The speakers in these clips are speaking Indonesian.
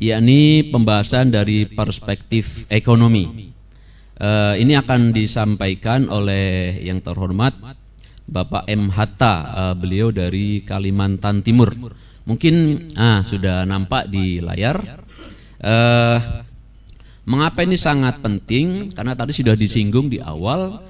yakni pembahasan dari perspektif ekonomi. Ini akan disampaikan oleh yang terhormat Bapak M. Hatta, beliau dari Kalimantan Timur. Mungkin sudah nampak di layar. Mengapa ini sangat penting? Karena tadi sudah disinggung di awal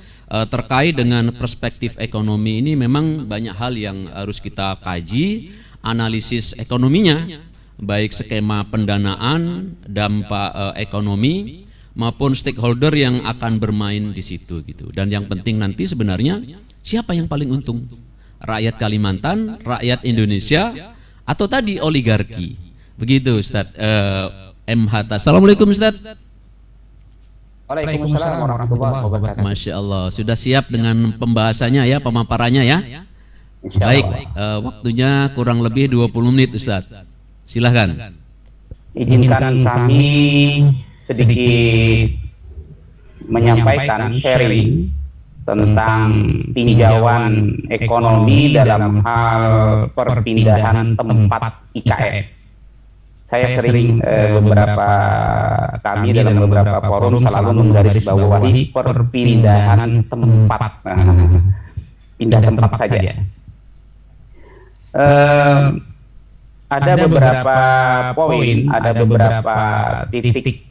terkait dengan perspektif ekonomi ini memang banyak hal yang harus kita kaji, analisis ekonominya, baik skema pendanaan, dampak ekonomi maupun stakeholder yang akan bermain di situ gitu. Dan yang penting nanti sebenarnya siapa yang paling untung? Rakyat Kalimantan, rakyat Indonesia, atau tadi oligarki? Begitu Ustaz M. Hatta. Assalamualaikum Ustaz. Waalaikumsalam warahmatullahi wabarakatuh. Masya Allah, sudah siap dengan pembahasannya ya, pemaparannya ya? Baik, waktunya kurang lebih 20 menit Ustaz. Silahkan. Izinkan kami sedikit menyampaikan sharing tentang tinjauan ekonomi dalam hal perpindahan tempat IKN. Saya sering kami dalam beberapa forum selalu menggarisbawahi perpindahan tempat, pindah tempat saja. Ada beberapa poin, ada beberapa titik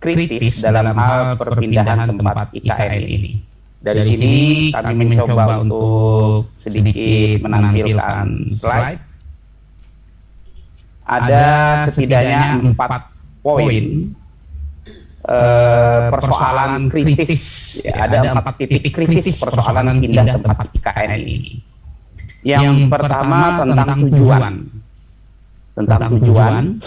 kritis dalam hal perpindahan tempat IKN ini. Dari sini kami mencoba untuk sedikit menampilkan slide. Ada setidaknya 4 poin persoalan kritis. Ada 4 titik kritis persoalan pindah tempat IKN ini. Yang pertama tentang tujuan. Tentang tujuan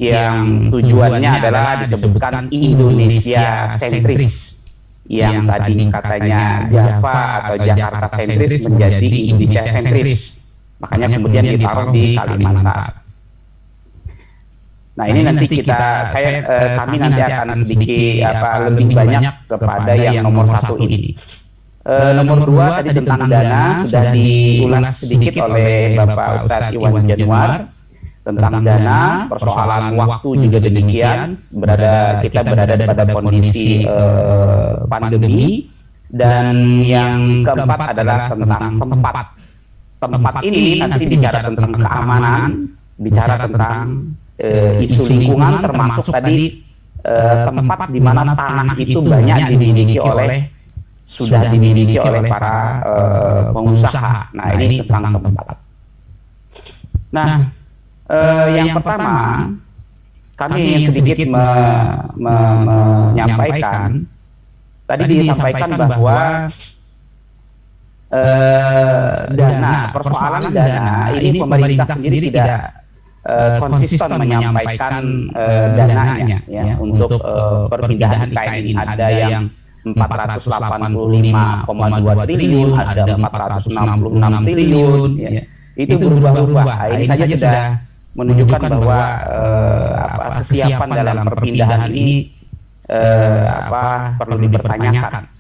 yang tujuannya adalah disebutkan Indonesia sentris, yang tadi katanya Java atau Jakarta sentris menjadi Indonesia sentris, makanya kemudian ditaruh di Kalimantan. Nah ini nanti kami nanti akan sedikit lebih banyak kepada yang nomor 1 ini. Nomor 2 tadi tentang dana sudah diulas sedikit oleh Bapak Ustadz Iwan Januar tentang dana, persoalan waktu juga demikian. Kita berada pada kondisi pandemi, dan yang keempat adalah tentang tempat. Tempat ini nanti bicara tentang keamanan, bicara tentang isu lingkungan, termasuk tadi tempat di mana tanah itu banyak sudah dimiliki oleh para pengusaha. Nah ini tentang tempat. Nah yang pertama kami ingin sedikit menyampaikan, tadi disampaikan bahwa persoalan dana ini pemerintah sendiri tidak konsisten menyampaikan dananya ya, untuk perpindahan IKN ini. Ada yang 485,2 triliun, ada 466 triliun ya. Itu berubah-ubah. Ini saja sudah menunjukkan bahwa kesiapan dalam perpindahan ini perlu dipertanyakan.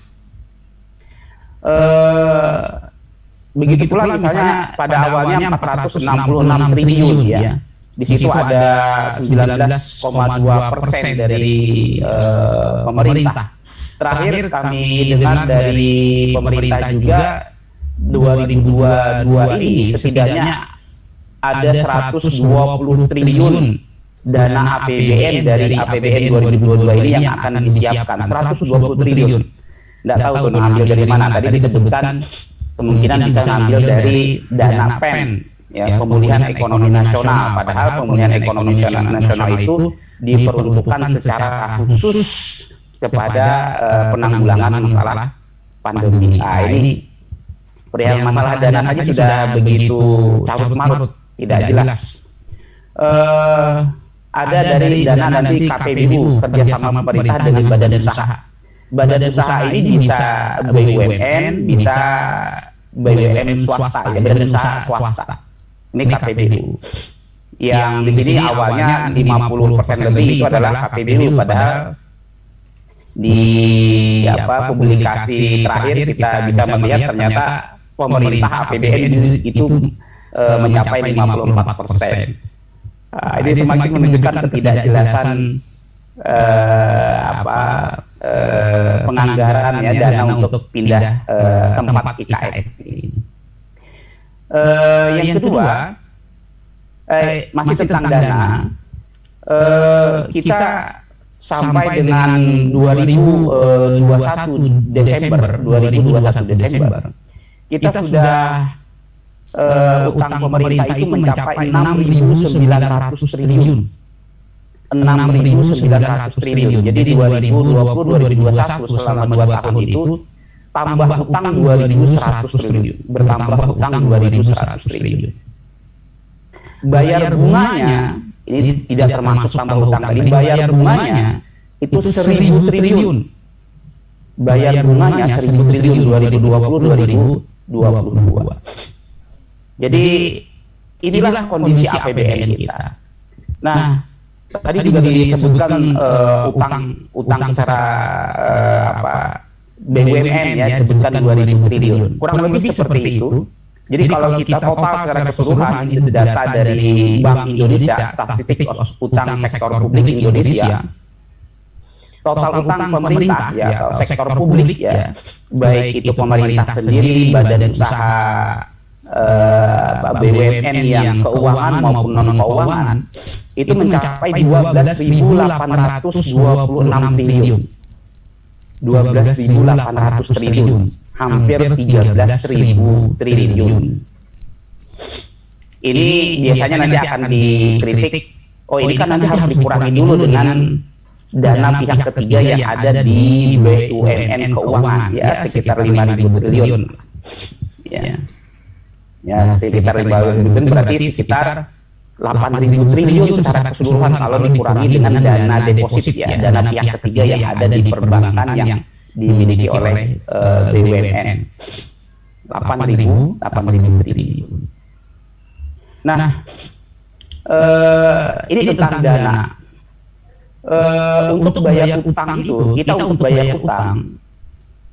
Begitu pula misalnya pada awalnya 466 triliun ya. Di situ ada 19,2% dari pemerintah. Terakhir kami dengar dari pemerintah juga 2022 ini setidaknya ada 120 triliun dana APBN dari APBN 2022 ini yang akan disiapkan. 120 triliun. Tidak tahu mengambil dari mana. Tadi disebutkan kemungkinan bisa mengambil dari dana PEN, ya, pemulihan ekonomi nasional. Padahal pemulihan ekonomi nasional itu diperuntukkan secara khusus kepada penanggulangan masalah pandemi. Nah, ini perihal masalah dana saja sudah begitu carut marut, tidak jelas. Ada dari dana nanti KPBU, kerjasama pemerintah dengan badan usaha. Badan usaha ini bisa BUMN, bisa BUMN swasta, ya, badan usaha swasta. Ini KPBU. Yang di sini awalnya 50% lebih itu adalah KPBU, padahal di publikasi terakhir kita bisa melihat ternyata pemerintah APBN itu mencapai 54%. Ini semakin menunjukkan ketidakjelasan penganggaran ya dana untuk pindah tempat IKN ini. Yang kedua, masih tentang dana, kita sampai dengan 2021 Desember, kita sudah utang pemerintah itu mencapai 6.900 triliun. 6.900 triliun. Jadi 2020-2021 selama 2 tahun itu tambah utang 2.100 triliun. Bertambah utang 2.100 triliun. Bayar bunganya, ini tidak termasuk tambah utang tadi, bayar bunganya itu 1.000 triliun. Bayar bunganya 1.000 triliun 2020-2022. Jadi inilah kondisi APBN kita. Nah, tadi juga disebutkan utang secara BUMN ya, disebutkan 2.000 triliun. Kurang lebih seperti itu. Jadi kalau kita total secara keseluruhan, itu data dari Bank Indonesia, statistik utang sektor publik Indonesia, total utang pemerintah ya, sektor publik ya, baik itu pemerintah sendiri, badan usaha, BUMN yang keuangan maupun non keuangan, itu mencapai 12.826 triliun. 12.800 triliun, hampir 13.000 triliun. Ini biasanya nanti akan dikritik, oh ini kan nanti harus dikurangi dulu dengan dana pihak ketiga yang ada di BUMN keuangan ya, sekitar 5.000 triliun. Ya, sekitar 5.000 triliun berarti sekitar 8.000 triliun secara keseluruhan kalau dikurangi dengan dana deposit ya, dana pihak ketiga yang ada di perbankan yang dimiliki oleh BUMN. 8.000 triliun. Nah, ini tentang dana. Untuk bayar utang itu, kita untuk bayar utang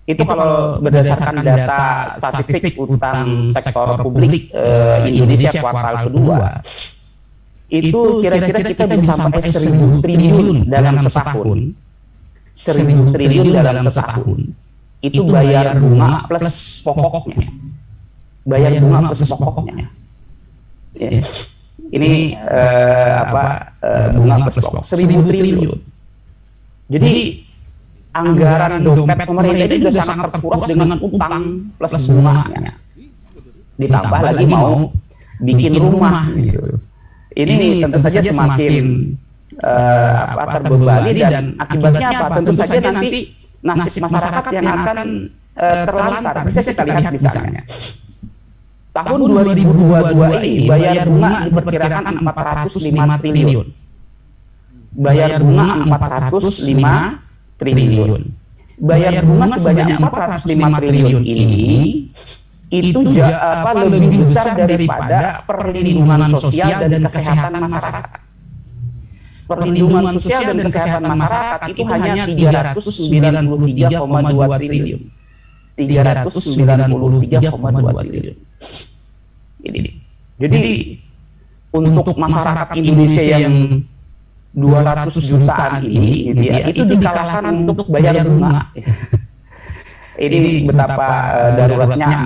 itu kalau berdasarkan data statistik utang sektor publik Indonesia kuartal kedua, itu kira-kira kita bisa sampai 1.000 triliun dalam setahun. 1.000 triliun dalam setahun. Itu bayar bunga plus pokoknya. Bayar bunga plus pokoknya. Ya. Ini bunga plus pokok 1.000 triliun. Jadi anggaran dompet pemerintah itu juga sangat terkuras dengan utang plus bunganya. Ditambah lagi mau bikin rumah gitu. Ini tentu saja semakin terbebani dan akibatnya apa? Tentu saja nanti nasib masyarakat yang akan terlantar. Bisa kita lihat misalnya tahun 2022 ini bayar bunga diperkirakan 405 triliun. Bayar bunga 405 triliun. Bayar bunga sebanyak 405 triliun ini itu lebih besar daripada perlindungan sosial dan kesehatan masyarakat. Perlindungan sosial dan kesehatan masyarakat itu hanya 393,2 triliun. 393,2 triliun. Jadi untuk masyarakat Indonesia yang 200 jutaan ini gitu ya, itu dikalahkan untuk bayar bunga. Ini betapa daruratnya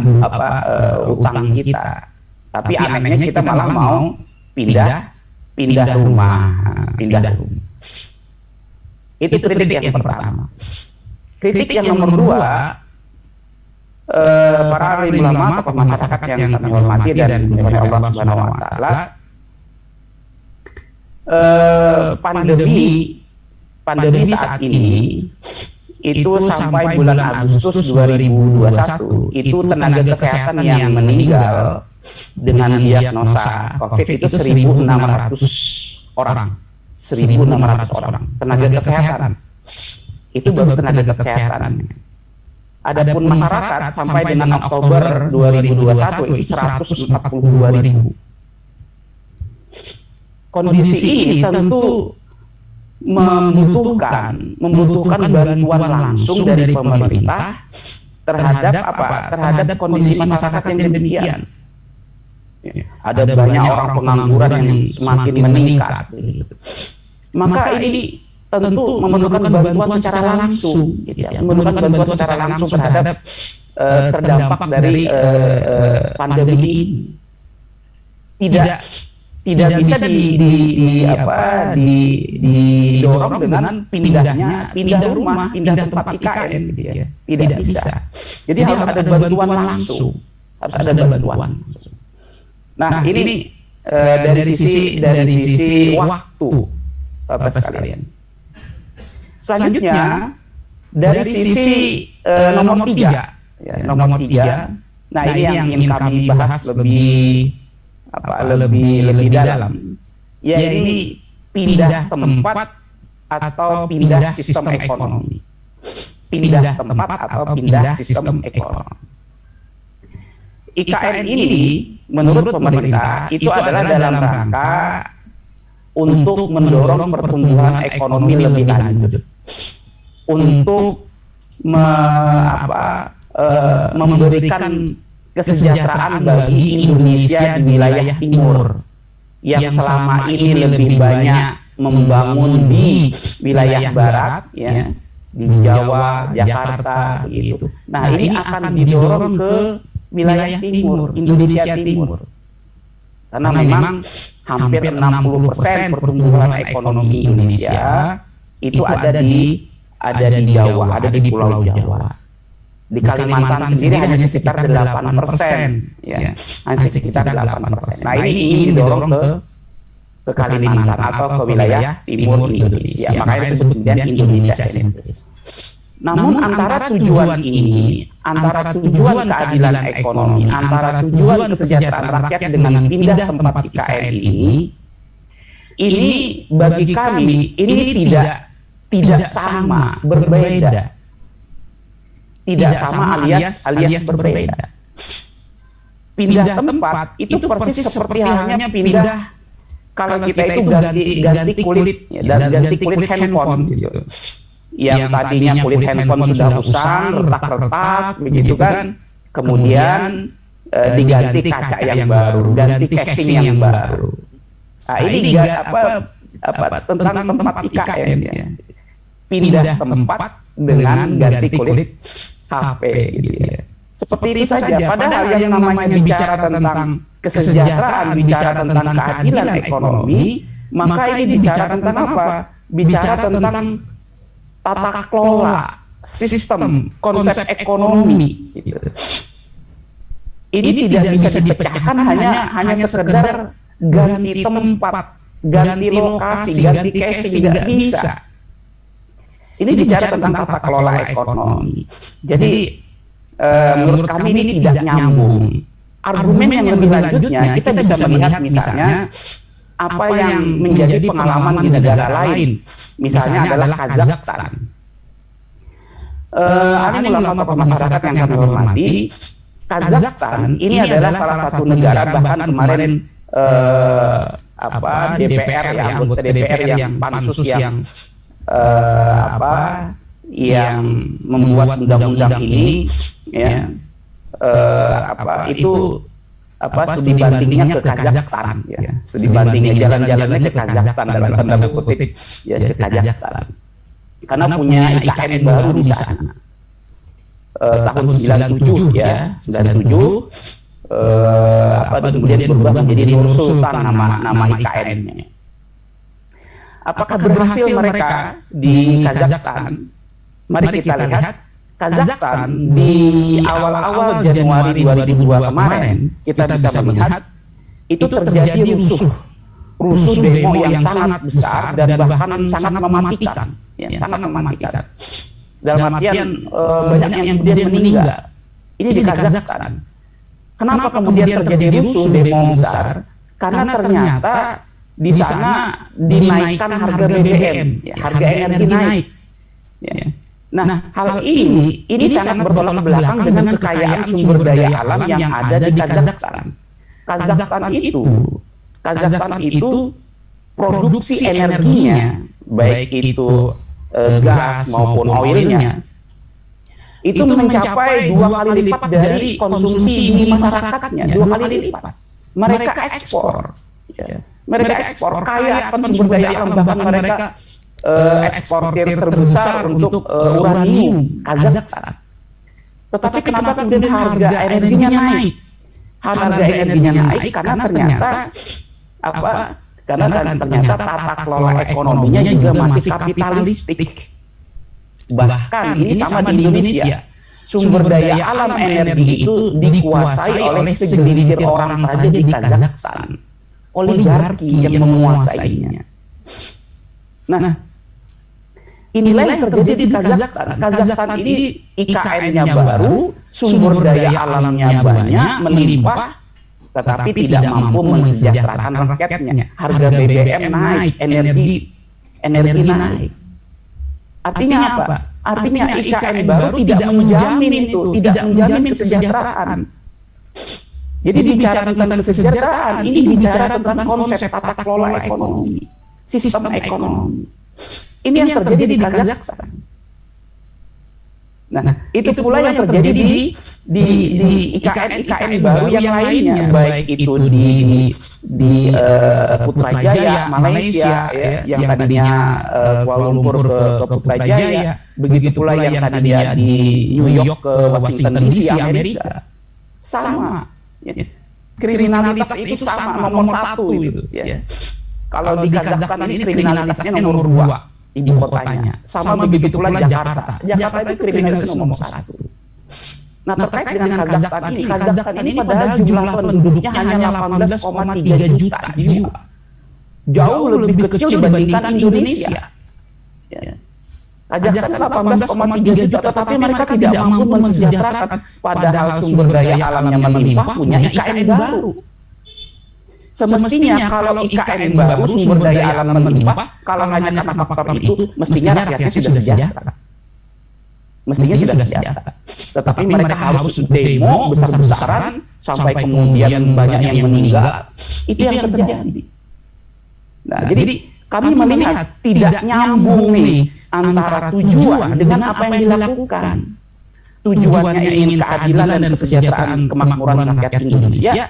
utang kita. Tapi anehnya kita malah mau pindah rumah. Itu kritik yang pertama. Kritik yang nomor dua, para alim ulama, tokoh masyarakat yang kami hormati dan dimuliakan Allah Subhanahu wa taala, pandemi saat ini itu sampai bulan Agustus 2021 itu tenaga kesehatan yang meninggal dengan diagnosa COVID itu 1.600 orang. 1.600 orang tenaga kesehatan. Itu baru tenaga kesehatan. Adapun masyarakat sampai dengan Oktober 2021 itu 142.000. Kondisi ini tentu membutuhkan bantuan langsung dari pemerintah terhadap kondisi masyarakat yang demikian. ada banyak orang pengangguran yang semakin meningkat. Maka ini tentu memerlukan bantuan secara langsung, memerlukan bantuan secara langsung terhadap terdampak dari pandemi ini. Tidak bisa didorong dengan pindah rumah, pindah tempat IKN, gitu ya. Tidak bisa. Jadi harus ada bantuan langsung, harus ada bantuan. Nah, ini dari sisi waktu, Bapak sekalian. Selanjutnya dari sisi nomor 3, nomor 3. Nah, ini yang ingin kami bahas lebih dalam. Ya, ini pindah tempat atau pindah sistem ekonomi. Pindah tempat atau pindah sistem ekonomi. IKN ini menurut pemerintah itu adalah dalam rangka untuk mendorong pertumbuhan ekonomi lebih lanjut, untuk memberikan kesejahteraan bagi Indonesia di wilayah timur yang selama ini lebih banyak membangun di wilayah barat, ya, di Jawa, Jakarta, begitu. Nah, ini akan didorong ke wilayah timur, Indonesia Timur, karena memang hampir 60% pertumbuhan ekonomi Indonesia itu ada di Jawa, ada di Pulau Jawa. Di Kalimantan sendiri hanya sekitar 8%, ya, hanya sekitar 8%. Nah, ini didorong ke Kalimantan atau ke wilayah timur Indonesia. Makanya disebut kemudian Indonesia sentris. Namun antara tujuan ini, antara tujuan keadilan ekonomi, antara tujuan kesejahteraan rakyat dengan pindah tempat IKN ini bagi kami ini tidak sama, berbeda. Tidak sama alias berbeda. Pindah tempat itu persis seperti halnya pindah, kalau kita itu ganti kulit, ganti kulit handphone gitu. Yang tadinya kulit handphone sudah usang, retak-retak, begitu kan, kemudian diganti kaca yang baru, ganti casing yang baru. Nah, ini tentang tempat IKN, ya. Pindah tempat dengan ganti kulit HP, gitu ya. Seperti itu saja. Padahal yang namanya bicara tentang kesejahteraan, bicara tentang keadilan ekonomi, maka ini bicara tentang apa? Bicara tentang tata kelola, sistem, konsep ekonomi. Gitu. Ini tidak bisa dipecahkan hanya sekedar ganti tempat, ganti lokasi, ganti casing, tidak bisa. Ini bicara tentang tata kelola ekonomi. Jadi menurut kami ini tidak nyambung. Argumen yang lebih lanjutnya kita bisa melihat misalnya apa yang menjadi pengalaman di negara lain. Misalnya adalah Kazakhstan. Ini ulama masyarakat yang kami hormati, Kazakhstan ini adalah salah satu negara, bahkan kemarin DPR, ya, anggota DPR yang pansus yang membuat undang-undang ini, ya, itu studi bandingnya ke Kazakhstan, ya, studi bandingnya jalan-jalannya ke Kazakhstan dalam tanda kutip, ya, ke Kazakhstan, karena punya IKN baru di sana tahun 97, ya, 97, kemudian berubah menjadi Nur Sultan nama IKN-nya. Apakah berhasil mereka di Kazakhstan? Mari kita lihat. Kazakhstan di awal-awal Januari 2002 kemarin, kita bisa melihat itu terjadi rusuh demo yang sangat besar dan bahkan sangat mematikan, ya, sangat mematikan. Dalam artian banyak yang kemudian meninggal. Ini di Kazakhstan. Kenapa kemudian terjadi rusuh demo besar? Karena ternyata di sana dinaikkan harga BBM, ya, harga energi naik. Ya. Nah, hal ini sangat bertolak belakang dengan kekayaan sumber daya alam yang ada di Kazakhstan. Kazakhstan itu produksi energinya, baik itu gas maupun oilnya, itu mencapai 2 kali lipat dari konsumsi di masyarakatnya, 2 kali lipat. mereka ekspor. Ya. Mereka ekspor kaya akan sumber daya alam, bahkan mereka eksportir terbesar untuk uranium, Kazakhstan. Tetapi kenapa kemudian harga energinya naik? Harga energinya naik karena ternyata ternyata tata kelola ekonominya juga masih kapitalistik. Bahkan ini sama di Indonesia. Sumber daya alam energi itu dikuasai oleh segelintir orang saja di Kazakhstan. Oligarki yang menguasainya. Nah, inilah yang terjadi di Kazakhstan. Kazakhstan ini IKN-nya baru, sumber daya alamnya banyak, melimpah, tetapi tidak mampu mensejahterakan rakyatnya. Harga BBM naik, energi naik. Artinya apa? Artinya IKN baru tidak menjamin itu, tidak menjamin kesejahteraan. Jadi bicara tentang kesejahteraan, ini bicara tentang konsep tata kelola ekonomi, sistem ekonomi. Ini yang terjadi di Kazakhstan. Nah, itu pula yang terjadi di IKN baru yang lainnya, baik itu di Putrajaya, Malaysia, ya, yang tadinya Kuala Lumpur ke Putrajaya, begitu pula yang tadinya di New York ke Washington DC, Amerika, sama. Ya. Kriminalitas itu sama, nomor satu itu. Ya. Kalau di Kazakhstan ini kriminalitasnya nomor 2 ibu kotanya. Sama begitu pula Jakarta. Jakarta itu kriminalitas nomor 1. Nah, terkait dengan Kazakhstan ini padahal jumlah penduduknya hanya 18,3 juta jiwa. Jauh lebih kecil dibandingkan Indonesia. Ya. Kazakhstan 18,3 juta, tetapi mereka tidak mampu mensejahterakan, padahal sumber daya alamnya melimpah, punya IKN baru. Semestinya kalau IKN baru, sumber daya alam melimpah, kalau hanya karena faktor itu, mestinya rakyatnya sudah sejahtera. Mestinya sudah sejahtera. Tetapi mereka harus demo besar-besaran sampai kemudian banyak yang meninggal. Itu yang terjadi. Nah, jadi kami melihat tidak nyambung nih antara tujuan dengan apa yang dilakukan. Tujuannya ingin keadilan dan kesejahteraan kemakmuran rakyat Indonesia,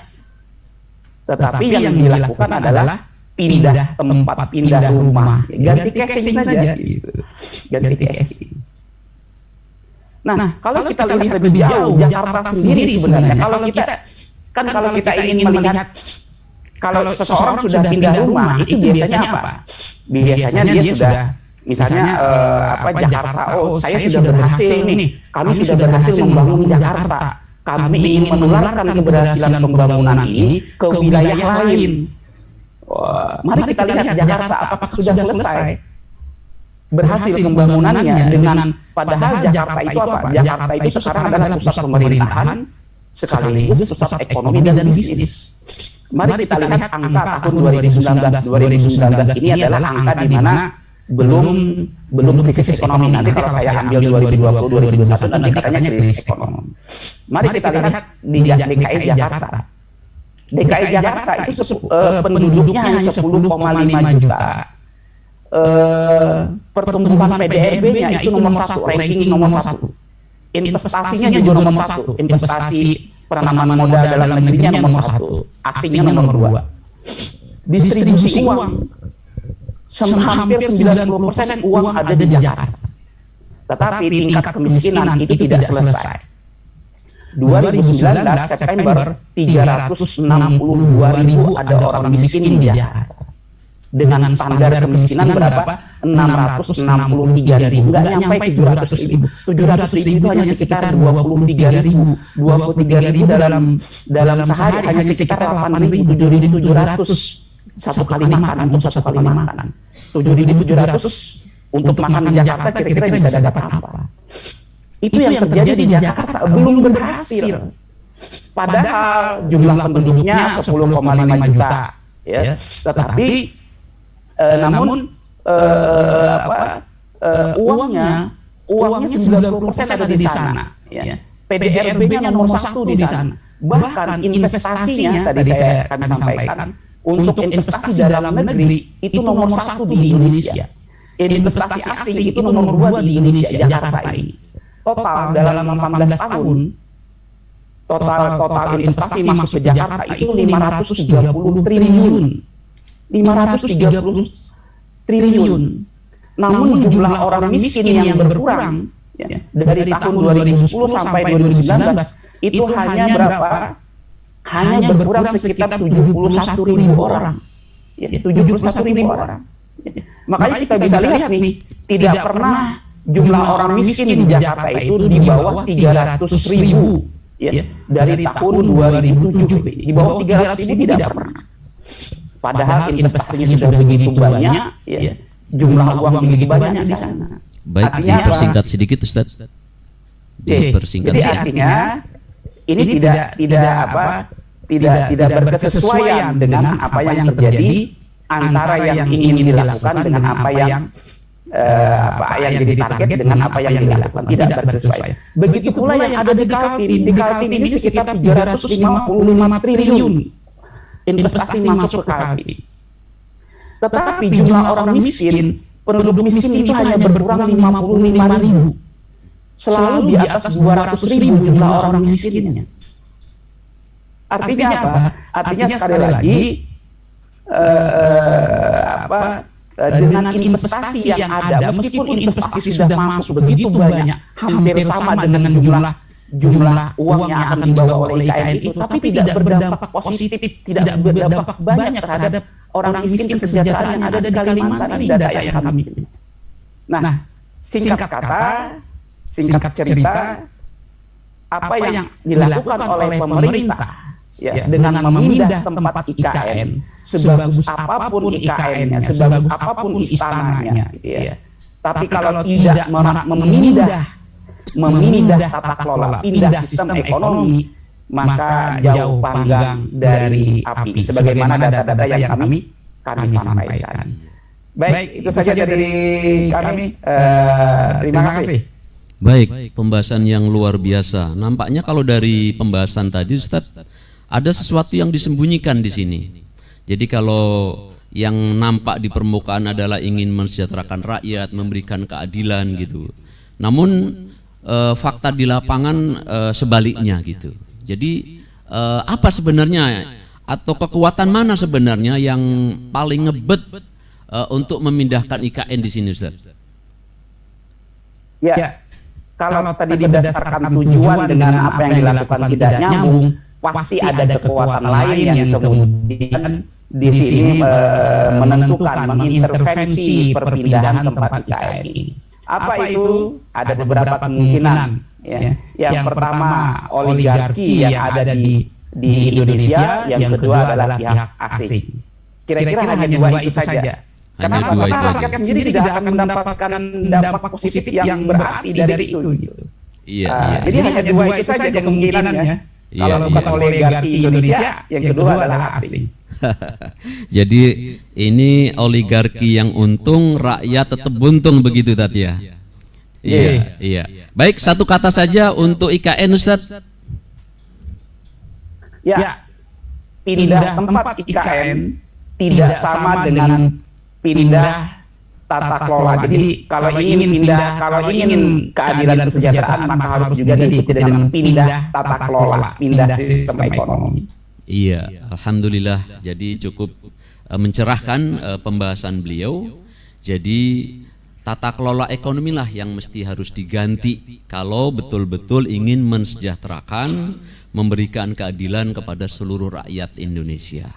tetapi yang dilakukan adalah pindah tempat, pindah rumah, ganti casing saja, ganti casing. Nah, kalau kita lihat lebih jauh, Jakarta sendiri sebenarnya, kalau kita ingin melihat, kalau seseorang sudah pindah rumah, itu biasanya apa? Biasanya dia sudah, misalnya Jakarta, saya sudah berhasil nih, kami sudah berhasil membangun Jakarta, kami ingin menularkan keberhasilan pembangunan ini ke wilayah lain. Mari kita lihat Jakarta apakah sudah selesai berhasil pembangunannya, dengan padahal Jakarta itu apa? Jakarta itu sekarang adalah pusat pemerintahan sekaligus pusat ekonomi dan bisnis. Mari kita lihat angka tahun 2019 ini adalah angka di mana belum krisis ekonomi. Nanti kalau saya ambil 2020 2021 nanti katanya krisis ekonomi. Mari kita lihat di DKI Jakarta. DKI Jakarta itu penduduknya hanya 10,5 juta. Pertumbuhan PDRB-nya itu nomor 1, ranking nomor 1. Investasinya juga nomor 1. Investasi penanaman modal dalam negerinya nomor 1. Asingnya nomor 2. Distribusi uang, hampir 90% uang ada di Jakarta. Tetapi tingkat kemiskinan itu tidak selesai. 2019 September 362.000 ada orang miskin di Jakarta. Dengan standar kemiskinan berapa? 663.000, nggak nyampe 700.000. 700.000 itu hanya sekitar 23.000. 23.000 dalam sehari hanya sekitar 8.000, 7.700 satu kali makan, untuk satu kali makan. 7.700 untuk makan di Jakarta kira-kira bisa dapat apa? Itu yang terjadi di Jakarta, belum berhasil. Padahal jumlah penduduknya 10,5 juta, ya. Tetapi namun uangnya 90% ada di sana, ya. PDRB-nya nomor 1 di sana. Bahkan investasinya tadi kami sampaikan untuk investasi dalam negeri itu nomor 1 di Indonesia. Investasi asing itu nomor 2 di Indonesia, Jakarta ini. Total dalam 18 tahun total investasi masuk ke Jakarta itu 530 triliun. 530 triliun. Namun jumlah orang miskin yang berkurang ya, dari tahun 2010 sampai 2019 itu hanya berapa? Hanya berkurang sekitar 71.000 orang. Ya, 71.000 orang. Makanya kita bisa lihat nih, tidak pernah jumlah orang miskin di Jakarta itu di bawah 300.000 ya, dari tahun 2007. Di bawah 300.000 tidak pernah. Padahal investasinya sudah begitu banyak, ya, jumlah uang begitu banyak di sana. Baik, dipersingkat sedikit Ustaz. Dipersingkat. Jadi artinya ini tidak berkesesuaian dengan apa yang terjadi antara yang ingin dilakukan dengan apa yang jadi target dengan apa yang dilakukan, tidak berkesesuaian. Begitu pula yang ada di Kaltim. Di Kaltim ini sekitar 355 triliun investasi masuk ke Kaltim. Tetapi jumlah orang miskin, penduduk miskin itu hanya berkurang 55.000. Selalu di atas 200.000 jumlah orang miskinnya. Artinya apa? Artinya sekali lagi dengan investasi yang ada, meskipun investasi sudah masuk begitu banyak, hampir sama dengan jumlah uang yang akan dibawa oleh IKN itu, tapi tidak berdampak positif, tidak berdampak banyak terhadap orang miskin kesejahteraan yang ada di Kalimantan. Ini data yang kami miliki. Nah, singkat kata, singkat cerita, apa yang dilakukan oleh pemerintah ya, dengan memindah tempat IKN, sebagus apapun IKN-nya, sebagus apapun istananya, gitu ya. Tapi kalau tidak memindah tata kelola, pindah sistem ekonomi, maka jauh panggang dari api. Sebagaimana data-data yang kami sampaikan. Baik, itu saja dari kami. Terima kasih. Baik, pembahasan yang luar biasa. Nampaknya kalau dari pembahasan tadi Ustaz, ada sesuatu yang disembunyikan di sini. Jadi kalau yang nampak di permukaan adalah ingin mensejahterakan rakyat, memberikan keadilan gitu. Namun fakta di lapangan sebaliknya gitu. Jadi apa sebenarnya atau kekuatan mana sebenarnya yang paling ngebet untuk memindahkan IKN di sini, Ustaz? Ya, kalau tadi berdasarkan tujuan dengan apa yang dilakukan tidak nyambung, pasti ada kekuatan lain yang kemudian di sini menentukan, mengintervensi perpindahan tempat IKN ini. Apa itu? Ada beberapa kemungkinan. Ya. Yang pertama, oligarki yang ada di Indonesia. Yang kedua adalah pihak asing. Kira-kira hanya dua itu saja. Karena rakyat sendiri tidak akan mendapatkan dampak positif yang berarti dari itu. Iya. Jadi hanya dua itu saja kemungkinannya. Kalau bukan oligarki Indonesia, yang kedua adalah asing. Jadi ini oligarki yang untung, rakyat tetap buntung begitu tadi ya. Iya. Baik, satu kata saja untuk IKN, Ustaz. Ya, pindah tempat IKN tidak sama dengan pindah tata kelola. Jadi kalau ingin keadilan dan kesejahteraan, maka harus juga diikuti dengan pindah tata kelola, pindah sistem ekonomi. Iya, alhamdulillah. Jadi cukup mencerahkan pembahasan beliau. Jadi tata kelola ekonomi lah yang mesti harus diganti kalau betul-betul ingin mensejahterakan, memberikan keadilan kepada seluruh rakyat Indonesia.